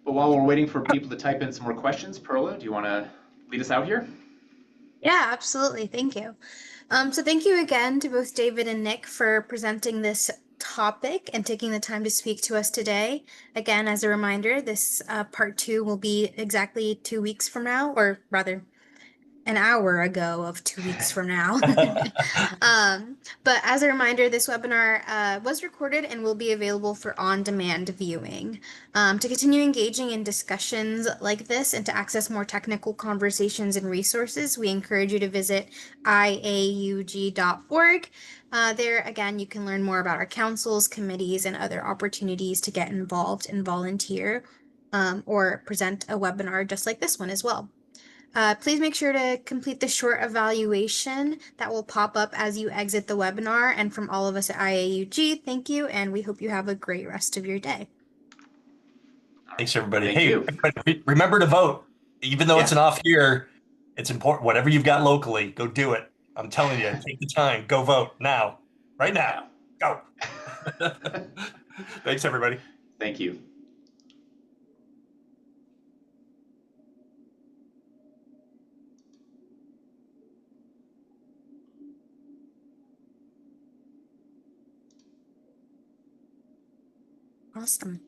But while we're waiting for people to type in some more questions, Perla, do you want to lead us out here? Yeah, absolutely. Thank you. So thank you again to both David and Nick for presenting this topic and taking the time to speak to us today. Again, as a reminder, this part two will be exactly 2 weeks from now, or rather an hour ago of 2 weeks from now. But as a reminder, this webinar was recorded and will be available for on-demand viewing. To continue engaging in discussions like this and to access more technical conversations and resources, we encourage you to visit iaug.org. There, again, you can learn more about our councils, committees, and other opportunities to get involved and volunteer or present a webinar just like this one as well. Please make sure to complete the short evaluation that will pop up as you exit the webinar. And from all of us at IAUG, thank you, and we hope you have a great rest of your day. Thanks, everybody. Thank Hey, you. remember to vote. Even though it's Yeah. an off year, it's important. Whatever you've got locally, go do it. I'm telling you, take the time. Go vote now. Right now. Yeah. Go. Thanks, everybody. Thank you. Awesome.